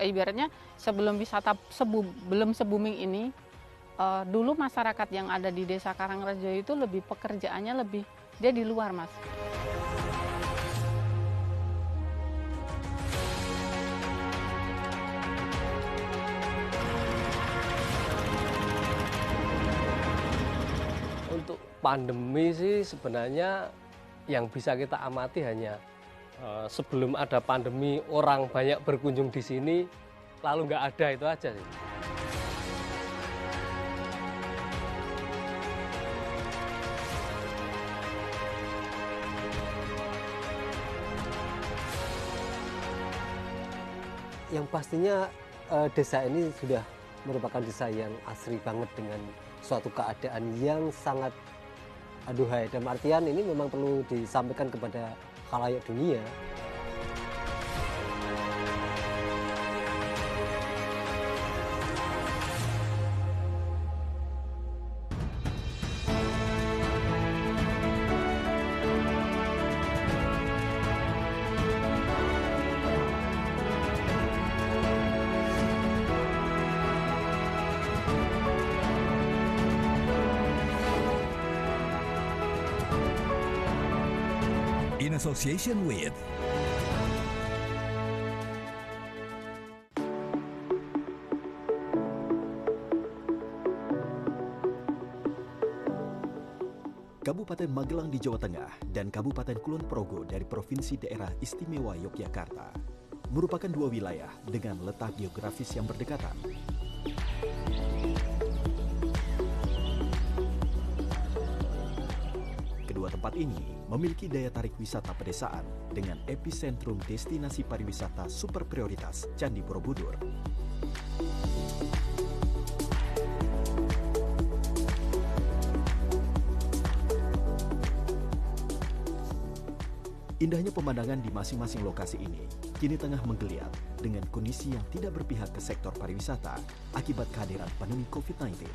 ibaratnya sebelum belum se-booming ini, dulu masyarakat yang ada di Desa Karangrejo itu lebih pekerjaannya dia di luar, Mas. Untuk pandemi sih sebenarnya yang bisa kita amati hanya sebelum ada pandemi orang banyak berkunjung di sini, lalu nggak ada, itu aja sih. Yang pastinya desa ini sudah merupakan desa yang asri banget dengan suatu keadaan yang sangat aduhai. Dalam artian ini memang perlu disampaikan kepada khalayak dunia. In association with Kabupaten Magelang di Jawa Tengah dan Kabupaten Kulon Progo dari Provinsi Daerah Istimewa Yogyakarta merupakan dua wilayah dengan letak geografis yang berdekatan. Kedua tempat ini memiliki daya tarik wisata pedesaan dengan epicentrum destinasi pariwisata super prioritas Candi Borobudur. Indahnya pemandangan di masing-masing lokasi ini kini tengah menggeliat dengan kondisi yang tidak berpihak ke sektor pariwisata akibat kehadiran pandemi COVID-19.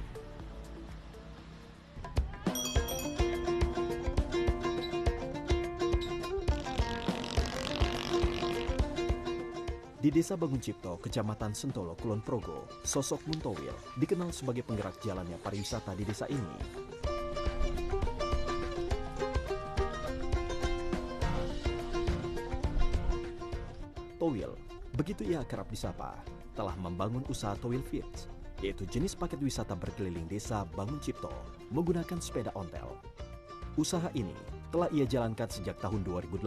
Di Desa Banguncipto, Kecamatan Sentolo, Kulon Progo, sosok Muntowil dikenal sebagai penggerak jalannya pariwisata di desa ini. Towil, begitu ia kerap disapa, telah membangun usaha Towil Fits, yaitu jenis paket wisata berkeliling desa Banguncipto menggunakan sepeda ontel. Usaha ini telah ia jalankan sejak tahun 2008.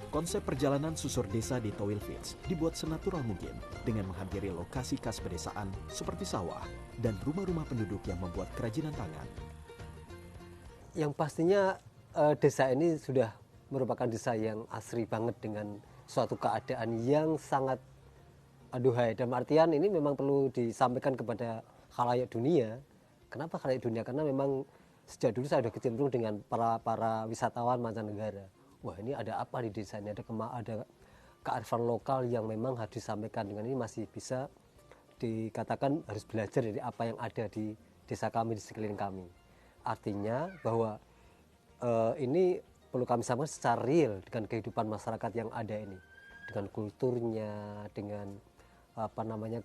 Konsep perjalanan susur desa di Towil Fits dibuat senatural mungkin dengan menghampiri lokasi khas pedesaan seperti sawah dan rumah-rumah penduduk yang membuat kerajinan tangan. Yang pastinya desa ini sudah merupakan desa yang asri banget dengan suatu keadaan yang sangat aduhai. Dalam artian ini memang perlu disampaikan kepada khalayak dunia. Kenapa khalayak dunia? Karena memang sejak dulu saya sudah kecemplung dengan para wisatawan mancanegara. Wah, ini ada apa di desa ini? Ada kearifan lokal yang memang harus disampaikan. Dengan ini masih bisa dikatakan harus belajar dari apa yang ada di desa kami, di sekeliling kami. Artinya bahwa ini perlu kami sampaikan secara real dengan kehidupan masyarakat yang ada ini, dengan kulturnya, dengan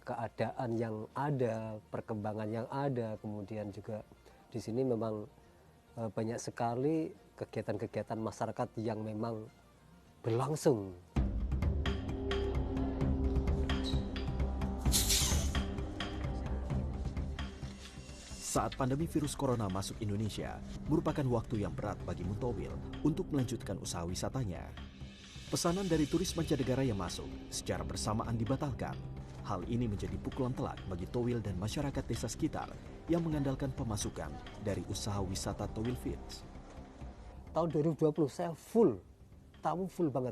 keadaan yang ada, perkembangan yang ada. Kemudian juga di sini memang banyak sekali kegiatan-kegiatan masyarakat yang memang berlangsung. Saat pandemi virus corona masuk Indonesia, merupakan waktu yang berat bagi Muntowil untuk melanjutkan usaha wisatanya. Pesanan dari turis mancanegara yang masuk secara bersamaan dibatalkan. Hal ini menjadi pukulan telak bagi Towil dan masyarakat desa sekitar yang mengandalkan pemasukan dari usaha wisata Towil Fits. Tahun 2020 saya full banget.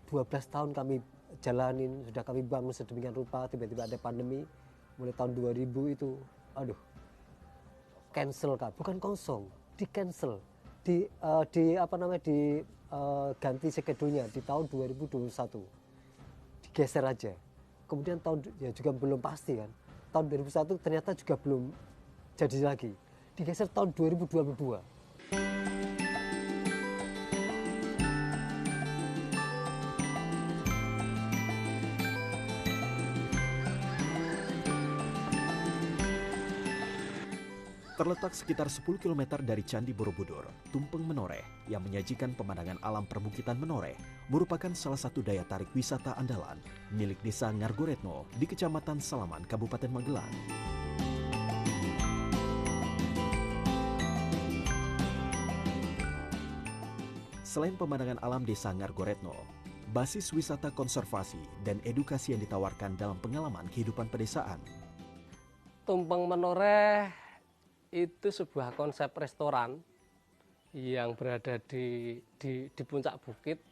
12 tahun kami jalanin, sudah kami bangun sedemikian rupa, tiba-tiba ada pandemi. Mulai tahun 2000 itu, cancel Kak, bukan kosong, di-cancel. Ganti skedulnya di tahun 2021. Digeser aja. Kemudian juga belum pasti kan. Tahun 2001 ternyata juga belum jadi lagi. Digeser tahun 2022. Terletak sekitar 10 km dari Candi Borobudur, Tumpeng Menoreh yang menyajikan pemandangan alam perbukitan Menoreh merupakan salah satu daya tarik wisata andalan milik Desa Ngargoretno di Kecamatan Salaman, Kabupaten Magelang. Selain pemandangan alam Desa Ngargoretno, basis wisata konservasi dan edukasi yang ditawarkan dalam pengalaman kehidupan pedesaan. Tumpeng Menoreh itu sebuah konsep restoran yang berada di puncak bukit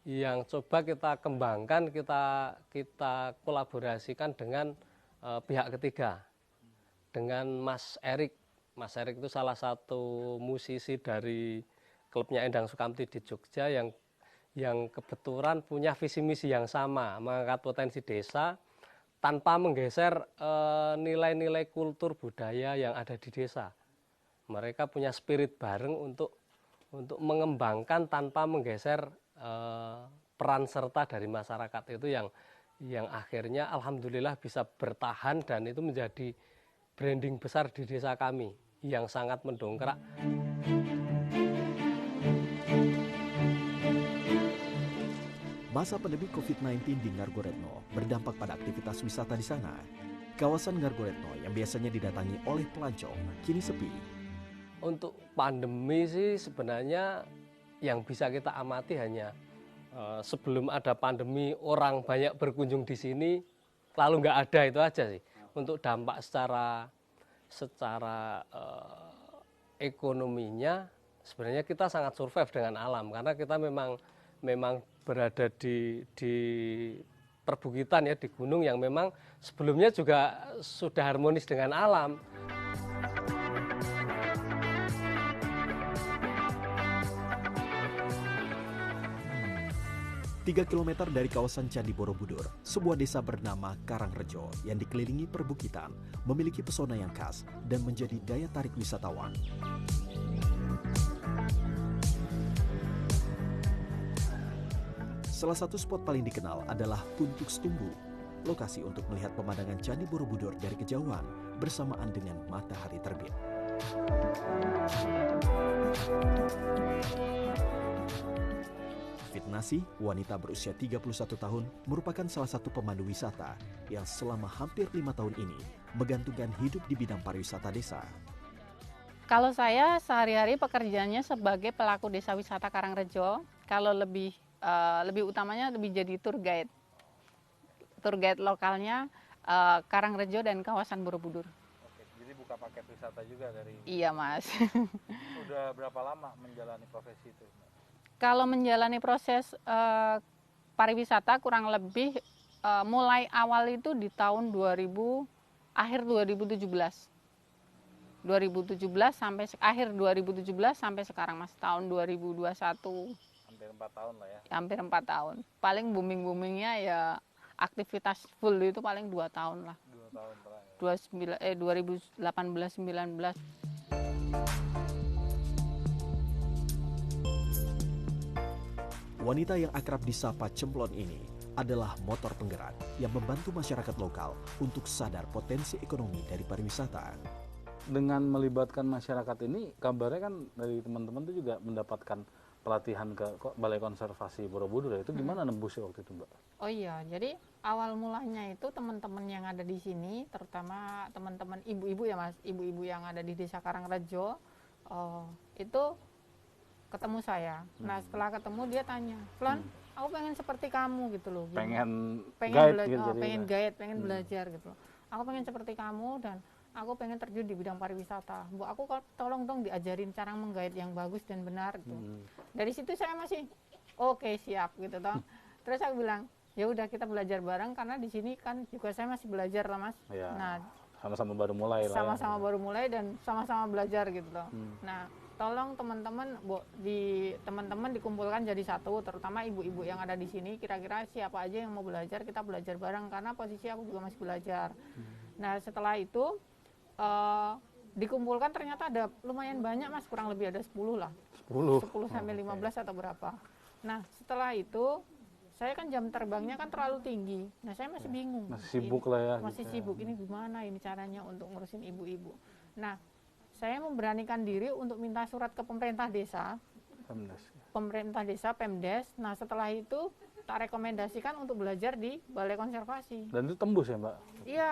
yang coba kita kembangkan, kita kolaborasikan dengan pihak ketiga, dengan Mas Erik. Mas Erik itu salah satu musisi dari klubnya Endang Sukamti di Jogja yang kebetulan punya visi misi yang sama, mengangkat potensi desa tanpa menggeser nilai-nilai kultur budaya yang ada di desa. Mereka punya spirit bareng untuk mengembangkan tanpa menggeser peran serta dari masyarakat itu yang akhirnya alhamdulillah bisa bertahan dan itu menjadi branding besar di desa kami yang sangat mendongkrak. Masa pandemi COVID-19 di Ngargoretno berdampak pada aktivitas wisata di sana. Kawasan Ngargoretno yang biasanya didatangi oleh pelancong kini sepi. Untuk pandemi sih sebenarnya yang bisa kita amati hanya sebelum ada pandemi orang banyak berkunjung di sini, lalu nggak ada, itu aja sih. Untuk dampak secara ekonominya sebenarnya kita sangat survive dengan alam karena kita memang berada di perbukitan ya, di gunung yang memang sebelumnya juga sudah harmonis dengan alam. Tiga kilometer dari kawasan Candi Borobudur, sebuah desa bernama Karangrejo yang dikelilingi perbukitan memiliki pesona yang khas dan menjadi daya tarik wisatawan. Salah satu spot paling dikenal adalah Puntuk Setumbu, lokasi untuk melihat pemandangan Candi Borobudur dari kejauhan bersamaan dengan matahari terbit. Fitnasi, wanita berusia 31 tahun, merupakan salah satu pemandu wisata yang selama hampir 5 tahun ini menggantungkan hidup di bidang pariwisata desa. Kalau saya sehari-hari pekerjaannya sebagai pelaku desa wisata Karangrejo, kalau lebih utamanya lebih jadi tour guide lokalnya Karangrejo dan kawasan Borobudur. Oke, jadi buka paket wisata juga dari. Iya Mas. Udah berapa lama menjalani profesi itu? Kalau menjalani proses pariwisata kurang lebih mulai awal itu di tahun akhir 2017 sampai akhir 2017 sampai sekarang Mas, tahun 2021. Hampir 4 tahun lah ya. Hampir 4 tahun. Paling boomingnya ya aktivitas full itu paling 2 tahun lah. 2 tahun terakhir. 2018-19. Wanita yang akrab disapa Cemplon ini adalah motor penggerak yang membantu masyarakat lokal untuk sadar potensi ekonomi dari pariwisata. Dengan melibatkan masyarakat ini, kabarnya kan dari teman-teman itu juga mendapatkan pelatihan ke Balai Konservasi Borobudur ya. Itu gimana nembusnya waktu itu, Mbak? Oh iya, jadi awal mulanya itu teman-teman yang ada di sini, terutama teman-teman ibu-ibu ya Mas, ibu-ibu yang ada di Desa Karangrejo, itu ketemu saya. Nah setelah ketemu dia tanya, Flon, aku pengen seperti kamu gitu loh. Pengen guide gitu, pengen guide, pengen belajar gitu loh. Aku pengen seperti kamu dan aku pengen terjun di bidang pariwisata. Bu, aku tolong dong diajarin cara menggait yang bagus dan benar gitu. Dari situ saya masih oke, siap gitu toh. Terus aku bilang, ya udah kita belajar bareng karena di sini kan juga saya masih belajar lah Mas. Ya, Nah, sama-sama baru mulai lah. Sama-sama baru mulai dan sama-sama belajar gitu loh. Nah, tolong teman-teman dikumpulkan jadi satu, terutama ibu-ibu yang ada di sini, kira-kira siapa aja yang mau belajar, kita belajar bareng karena posisi aku juga masih belajar. Nah, setelah itu dikumpulkan ternyata ada lumayan banyak Mas, kurang lebih ada 10 lah. 10 sampai 15 atau berapa. Nah, setelah itu saya kan jam terbangnya kan terlalu tinggi. Nah, saya masih bingung. Masih sibuk lah ya. Masih gitu. sibuk, ini gimana ini caranya untuk ngurusin ibu-ibu. Nah, saya memberanikan diri untuk minta surat ke pemerintah desa, Pemdes. Pemdes. Nah setelah itu tak rekomendasikan untuk belajar di Balai Konservasi. Dan itu tembus ya Mbak? Iya.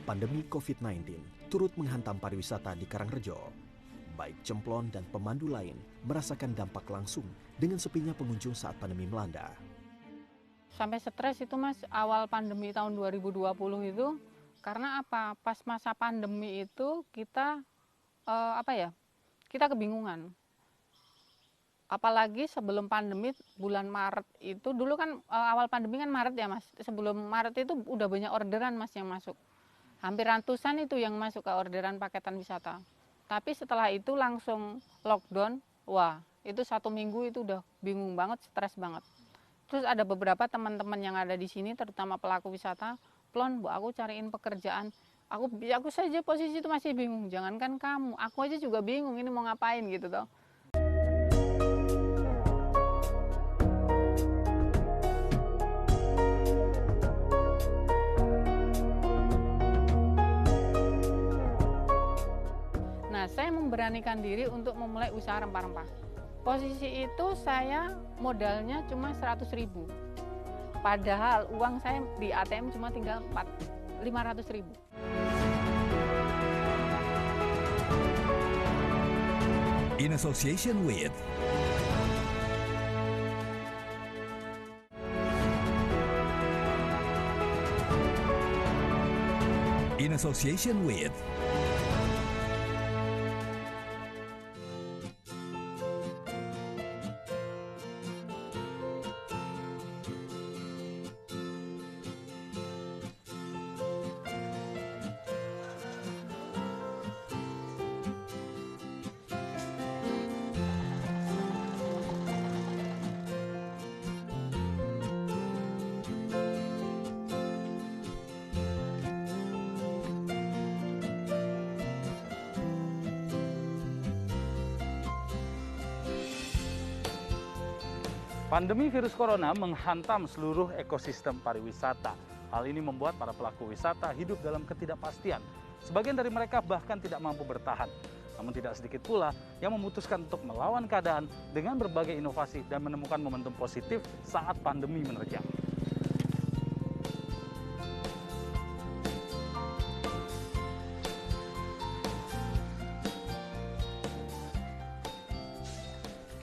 Pandemi COVID-19 turut menghantam pariwisata di Karangrejo. Baik Cemplon dan pemandu lain merasakan dampak langsung dengan sepinya pengunjung saat pandemi melanda. Sampai stres itu Mas, awal pandemi tahun 2020 itu, karena apa? Pas masa pandemi itu kita kita kebingungan. Apalagi sebelum pandemi bulan Maret itu, dulu kan awal pandemi kan Maret ya Mas. Sebelum Maret itu udah banyak orderan Mas yang masuk. Hampir ratusan itu yang masuk ke orderan paketan wisata. Tapi setelah itu langsung lockdown, wah itu 1 minggu itu udah bingung banget, stres banget. Terus ada beberapa teman-teman yang ada di sini, terutama pelaku wisata, Plon, Bu, aku cariin pekerjaan. Aku saja posisi itu masih bingung, jangankan kamu, aku aja juga bingung ini mau ngapain gitu toh. Nah, saya memberanikan diri untuk memulai usaha rempah-rempah. Posisi itu saya modalnya cuma 100.000. Padahal uang saya di ATM cuma tinggal 500.000. In association with In association with Pandemi virus corona menghantam seluruh ekosistem pariwisata. Hal ini membuat para pelaku wisata hidup dalam ketidakpastian. Sebagian dari mereka bahkan tidak mampu bertahan. Namun tidak sedikit pula yang memutuskan untuk melawan keadaan dengan berbagai inovasi dan menemukan momentum positif saat pandemi menerjang.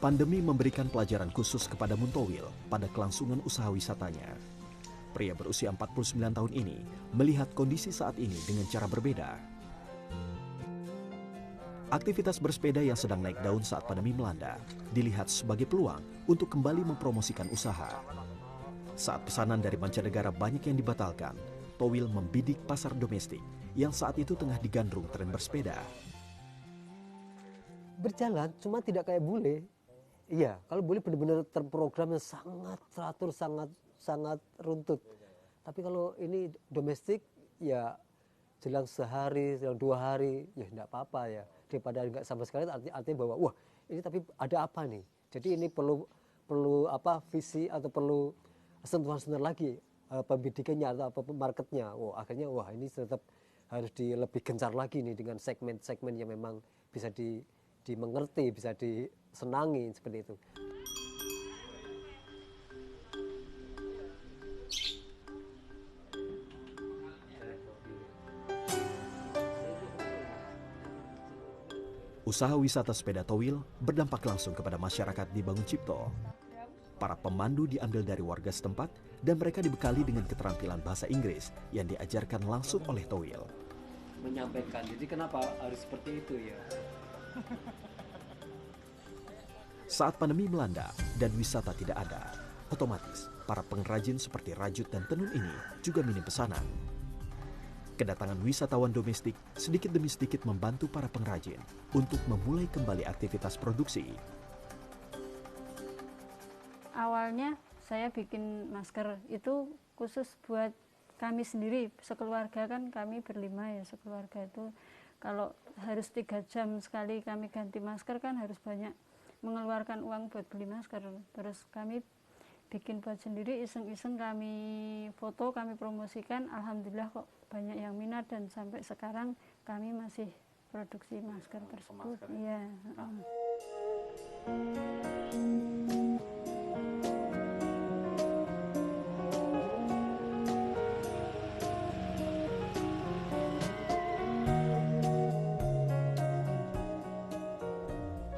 Pandemi memberikan pelajaran khusus kepada Muntowil pada kelangsungan usaha wisatanya. Pria berusia 49 tahun ini melihat kondisi saat ini dengan cara berbeda. Aktivitas bersepeda yang sedang naik daun saat pandemi melanda dilihat sebagai peluang untuk kembali mempromosikan usaha. Saat pesanan dari mancanegara banyak yang dibatalkan, Towil membidik pasar domestik yang saat itu tengah digandrung tren bersepeda. Berjalan, cuma tidak kayak bule. Iya, kalau bule benar-benar terprogram yang sangat teratur, sangat runtut. Tapi kalau ini domestik, ya jelang sehari, jelang 2 hari, ya enggak apa-apa ya. Daripada enggak sama sekali, artinya bahwa wah ini tapi ada apa nih. Jadi ini perlu visi atau perlu sentuhan-sentuhan lagi pembidikannya atau apa marketnya. Akhirnya ini tetap harus lebih gencar lagi nih dengan segmen-segmen yang memang bisa dimengerti, bisa disenangi seperti itu. Usaha wisata sepeda Towil berdampak langsung kepada masyarakat di Bangun Cipto. Para pemandu diambil dari warga setempat dan mereka dibekali dengan keterampilan bahasa Inggris yang diajarkan langsung oleh Towil. Menyampaikan, jadi kenapa harus seperti itu ya? Saat pandemi melanda dan wisata tidak ada, otomatis para pengrajin seperti rajut dan tenun ini juga minim pesanan. Kedatangan wisatawan domestik sedikit demi sedikit membantu para pengrajin untuk memulai kembali aktivitas produksi. Awalnya saya bikin masker itu khusus buat kami sendiri, sekeluarga kan kami berlima ya, sekeluarga itu kalau harus 3 jam sekali kami ganti masker kan harus banyak mengeluarkan uang buat beli masker. Terus kami bikin buat sendiri, iseng-iseng kami foto, kami promosikan. Alhamdulillah kok banyak yang minat dan sampai sekarang kami masih produksi masker tersebut. Iya.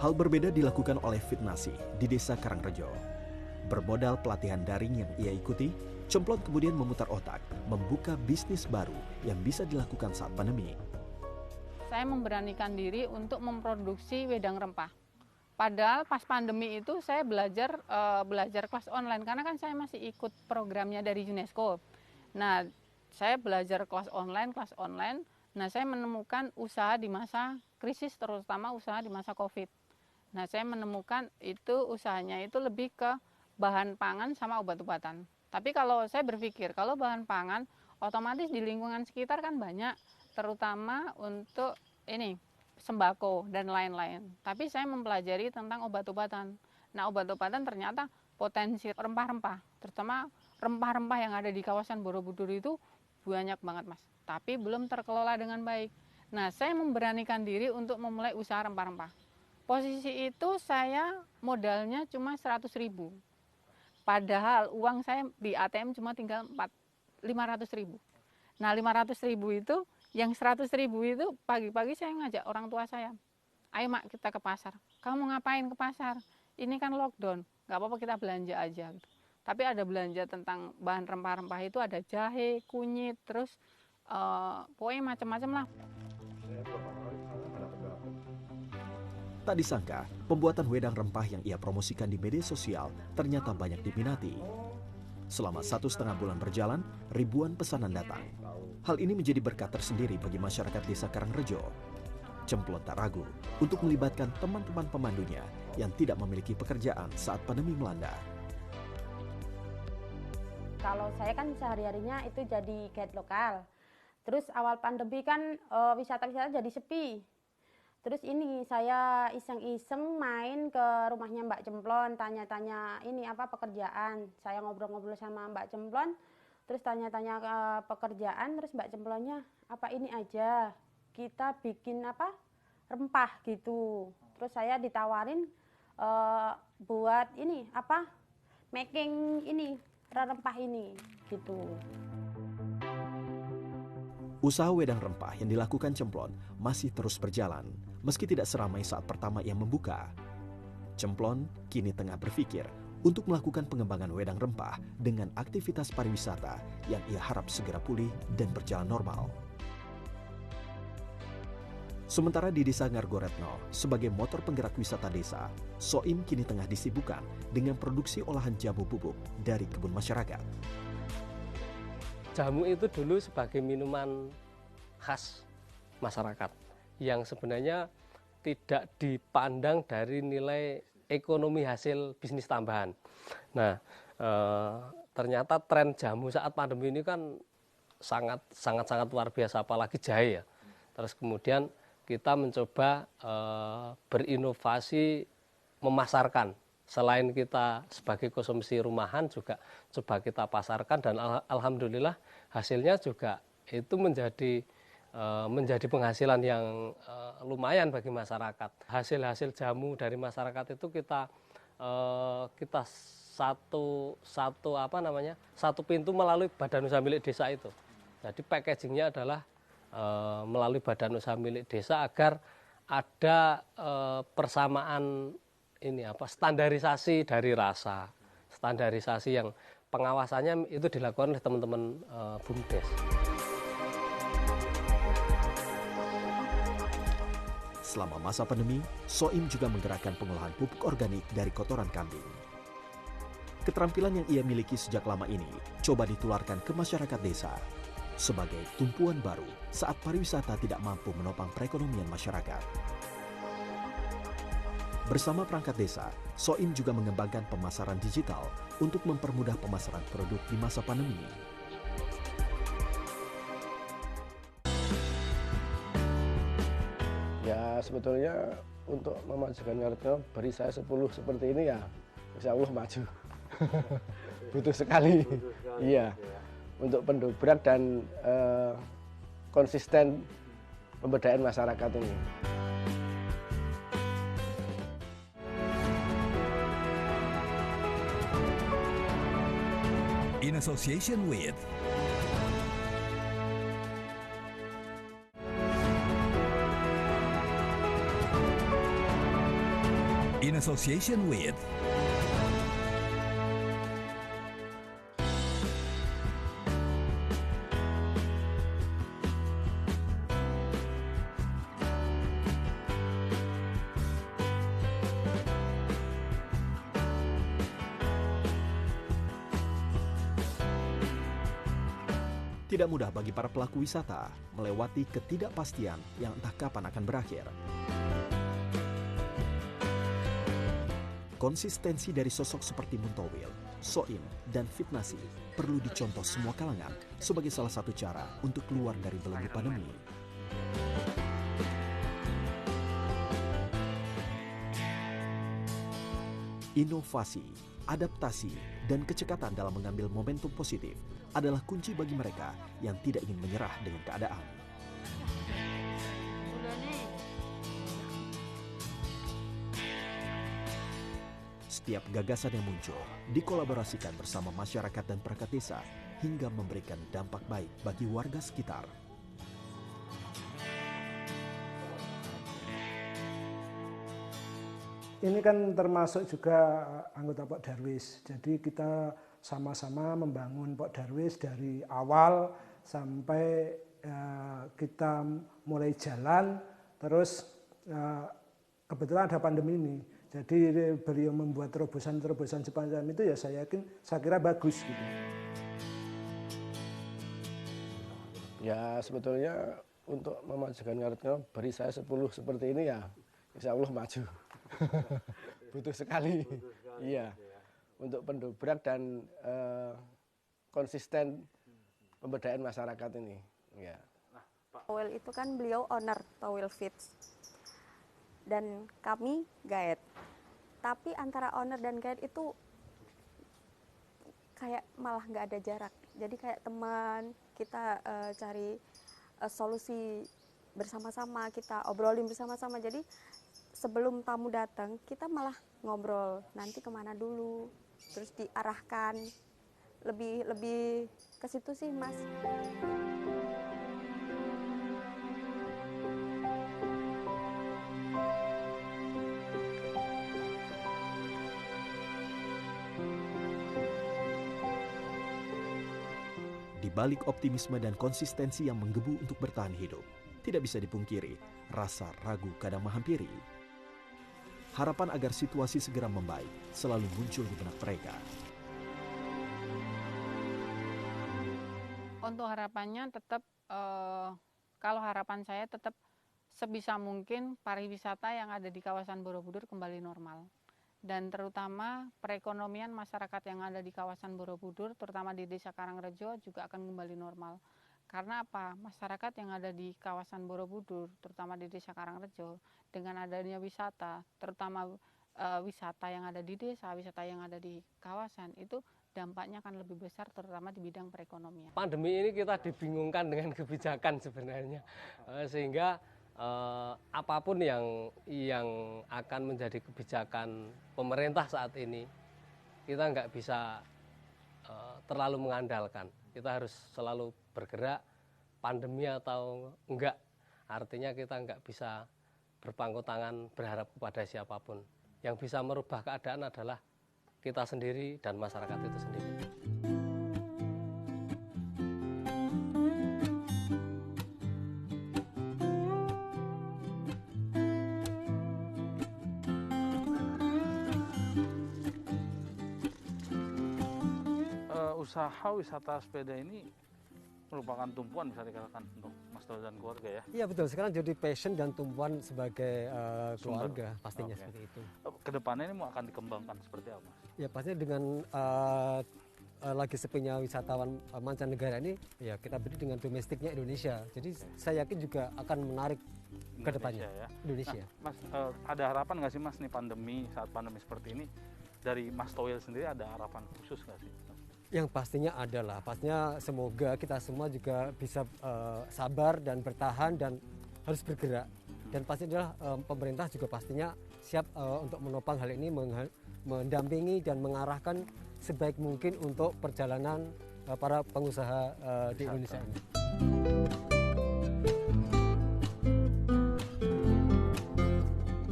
Hal berbeda dilakukan oleh Fitnasi di Desa Karangrejo. Bermodal pelatihan daring yang ia ikuti, Cemplon kemudian memutar otak, membuka bisnis baru yang bisa dilakukan saat pandemi. Saya memberanikan diri untuk memproduksi wedang rempah. Padahal pas pandemi itu saya belajar kelas online, karena kan saya masih ikut programnya dari UNESCO. Nah, saya belajar kelas online. Nah, saya menemukan usaha di masa krisis, terutama usaha di masa COVID. Nah, saya menemukan itu usahanya itu lebih ke bahan pangan sama obat-obatan. Tapi kalau saya berpikir, kalau bahan pangan, otomatis di lingkungan sekitar kan banyak, terutama untuk ini, sembako dan lain-lain. Tapi saya mempelajari tentang obat-obatan. Nah, obat-obatan ternyata potensi rempah-rempah, terutama rempah-rempah yang ada di kawasan Borobudur itu banyak banget, Mas. Tapi belum terkelola dengan baik. Nah, saya memberanikan diri untuk memulai usaha rempah-rempah. Posisi itu saya modalnya cuma 100.000. Padahal uang saya di ATM cuma tinggal 500.000. Nah, 500.000 itu, yang 100.000 itu pagi-pagi saya ngajak orang tua saya. Ayo Mak, kita ke pasar. Kamu ngapain ke pasar? Ini kan lockdown, nggak apa-apa kita belanja aja. Gitu. Tapi ada belanja tentang bahan rempah-rempah itu, ada jahe, kunyit, terus pokoknya macam-macam lah. Tak disangka, pembuatan wedang rempah yang ia promosikan di media sosial ternyata banyak diminati. Selama 1,5 bulan berjalan, ribuan pesanan datang. Hal ini menjadi berkat tersendiri bagi masyarakat Desa Karangrejo. Cemplon tak ragu untuk melibatkan teman-teman pemandunya yang tidak memiliki pekerjaan saat pandemi melanda. Kalau saya kan sehari-harinya itu jadi guide lokal. Terus awal pandemi kan wisata-wisata jadi sepi. Terus ini saya iseng-iseng main ke rumahnya Mbak Cemplon, tanya-tanya ini apa pekerjaan. Saya ngobrol-ngobrol sama Mbak Cemplon, terus tanya-tanya pekerjaan, terus Mbak Cemplonnya, apa ini aja, kita bikin apa, rempah gitu. Terus saya ditawarin buat ini, apa, making ini, rempah ini, gitu. Usaha wedang rempah yang dilakukan Cemplon masih terus berjalan, meski tidak seramai saat pertama ia membuka. Cemplon kini tengah berpikir untuk melakukan pengembangan wedang rempah dengan aktivitas pariwisata yang ia harap segera pulih dan berjalan normal. Sementara di Desa Ngargoretno, sebagai motor penggerak wisata desa, Soim kini tengah disibukkan dengan produksi olahan jamu bubuk dari kebun masyarakat. Jamu itu dulu sebagai minuman khas masyarakat yang sebenarnya tidak dipandang dari nilai ekonomi hasil bisnis tambahan. Nah, ternyata tren jamu saat pandemi ini kan sangat luar biasa, apalagi jahe ya. Terus kemudian kita mencoba berinovasi memasarkan. Selain kita sebagai konsumsi rumahan juga coba kita pasarkan, dan alhamdulillah hasilnya juga itu menjadi penghasilan yang lumayan bagi masyarakat. Hasil jamu dari masyarakat itu kita satu pintu melalui Badan Usaha Milik Desa itu. Jadi packagingnya adalah melalui Badan Usaha Milik Desa agar ada persamaan standarisasi dari rasa, standarisasi yang pengawasannya itu dilakukan oleh teman-teman BUMDes. Selama masa pandemi, Soim juga menggerakkan pengolahan pupuk organik dari kotoran kambing. Keterampilan yang ia miliki sejak lama ini coba ditularkan ke masyarakat desa sebagai tumpuan baru saat pariwisata tidak mampu menopang perekonomian masyarakat. Bersama perangkat desa, Soim juga mengembangkan pemasaran digital untuk mempermudah pemasaran produk di masa pandemi. Ya sebetulnya untuk memajukan Ngargoretno, beri saya 10 seperti ini ya, insya Allah maju. butuh sekali. Iya, untuk pendobrak dan konsisten pemberdayaan masyarakat ini. In association with In association with Tidak mudah bagi para pelaku wisata melewati ketidakpastian yang entah kapan akan berakhir. Konsistensi dari sosok seperti Muntowil, Soim, dan Fitnasi perlu dicontoh semua kalangan sebagai salah satu cara untuk keluar dari belenggu pandemi. Inovasi, adaptasi, dan kecekatan dalam mengambil momentum positif adalah kunci bagi mereka yang tidak ingin menyerah dengan keadaan. Setiap gagasan yang muncul dikolaborasikan bersama masyarakat dan perangkat desa hingga memberikan dampak baik bagi warga sekitar. Ini kan termasuk juga anggota Pok Darwis. Jadi kita sama-sama membangun Pok Darwis dari awal sampai kita mulai jalan. Terus kebetulan ada pandemi ini. Jadi beliau membuat terobosan-terobosan semacam itu ya saya kira bagus gitu. Ya sebetulnya untuk memajukan Ngartino beri saya 10 seperti ini ya insya Allah maju. Butuh sekali. Iya. Untuk pendobrak dan konsisten pemberdayaan masyarakat ini. Ya. Towil itu kan beliau owner Towil Fits dan kami guide. Tapi antara owner dan guide itu kayak malah nggak ada jarak. Jadi kayak teman, kita cari solusi bersama-sama, kita obrolin bersama-sama. Jadi sebelum tamu datang, kita malah ngobrol nanti kemana dulu, terus diarahkan. Lebih ke situ sih, Mas. Di balik optimisme dan konsistensi yang menggebu untuk bertahan hidup, tidak bisa dipungkiri, rasa ragu kadang menghampiri. Harapan agar situasi segera membaik selalu muncul di benak mereka. Untuk harapannya tetap, kalau harapan saya tetap sebisa mungkin pariwisata yang ada di kawasan Borobudur kembali normal. Dan terutama perekonomian masyarakat yang ada di kawasan Borobudur, terutama di Desa Karangrejo juga akan kembali normal. Karena apa? Masyarakat yang ada di kawasan Borobudur, terutama di Desa Karangrejo, dengan adanya wisata, terutama wisata yang ada di desa, wisata yang ada di kawasan, itu dampaknya akan lebih besar, terutama di bidang perekonomian. Pandemi ini kita dibingungkan dengan kebijakan sebenarnya, sehingga apapun yang akan menjadi kebijakan pemerintah saat ini, kita nggak bisa terlalu mengandalkan. Kita harus selalu bergerak, pandemi atau enggak. Artinya kita nggak bisa berpangku tangan berharap kepada siapapun. Yang bisa merubah keadaan adalah kita sendiri dan masyarakat itu sendiri. Usaha wisata sepeda ini merupakan tumpuan bisa dikatakan untuk Mas Towil dan keluarga ya? Iya betul, sekarang jadi passion dan tumpuan sebagai keluarga pastinya seperti itu. Kedepannya ini mau akan dikembangkan seperti apa Mas? Ya pastinya dengan lagi sepinya wisatawan mancanegara ini, ya kita beri dengan domestiknya Indonesia. Jadi saya yakin juga akan menarik ke depannya ya? Indonesia. Nah, Mas, ada harapan nggak sih Mas nih saat pandemi seperti ini, dari Mas Towil sendiri ada harapan khusus nggak sih? Yang pastinya adalah, pastinya semoga kita semua juga bisa sabar dan bertahan dan harus bergerak. Dan pasti adalah pemerintah juga pastinya siap untuk menopang hal ini, mendampingi dan mengarahkan sebaik mungkin untuk perjalanan para pengusaha di Indonesia ini.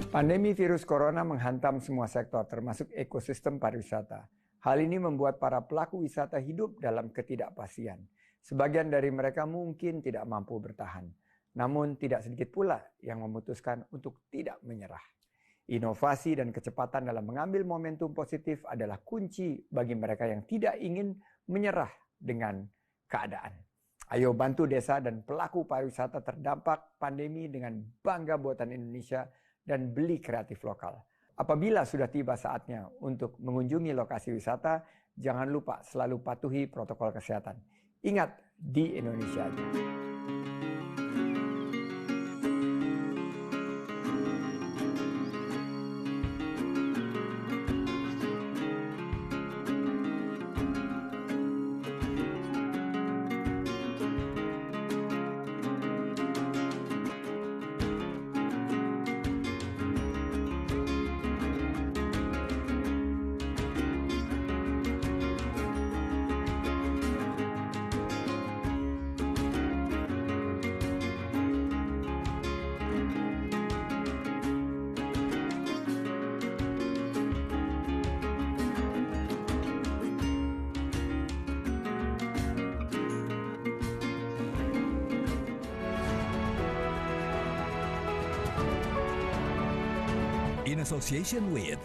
Pandemi virus corona menghantam semua sektor, termasuk ekosistem pariwisata. Hal ini membuat para pelaku wisata hidup dalam ketidakpastian. Sebagian dari mereka mungkin tidak mampu bertahan. Namun tidak sedikit pula yang memutuskan untuk tidak menyerah. Inovasi dan kecepatan dalam mengambil momentum positif adalah kunci bagi mereka yang tidak ingin menyerah dengan keadaan. Ayo bantu desa dan pelaku pariwisata terdampak pandemi dengan bangga buatan Indonesia dan beli kreatif lokal. Apabila sudah tiba saatnya untuk mengunjungi lokasi wisata, jangan lupa selalu patuhi protokol kesehatan. Ingat, di Indonesia aja. In association with